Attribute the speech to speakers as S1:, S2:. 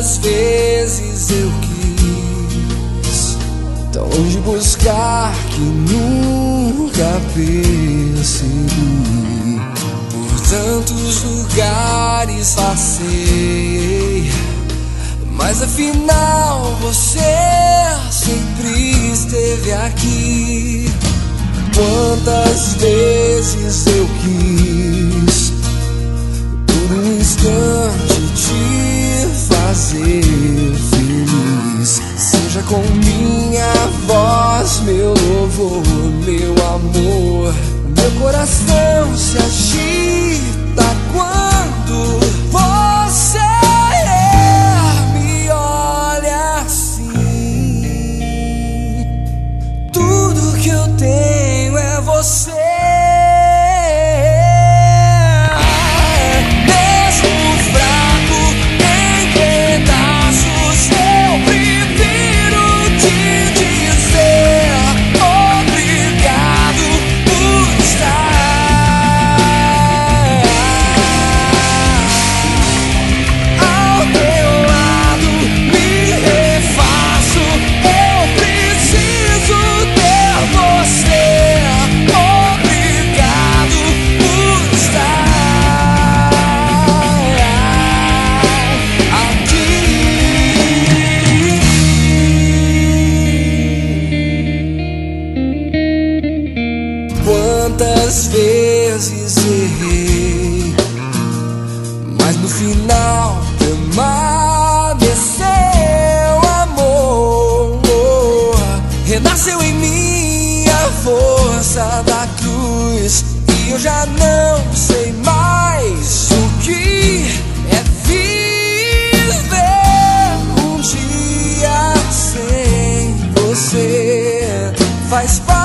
S1: Quantas vezes eu quis tão longe buscar que nunca percebi. Por tantos lugares passei, mas afinal você sempre esteve aqui. Quantas vezes eu quis por um instante te fazer feliz, seja com minha voz, meu louvor, meu amor. Meu coração se agita quando você me olha assim. Tudo que eu tenho é você. Quantas vezes errei, mas no final permaneceu amor. Renasceu em mim a força da cruz, e eu já não sei mais o que é viver um dia sem você. Faz parte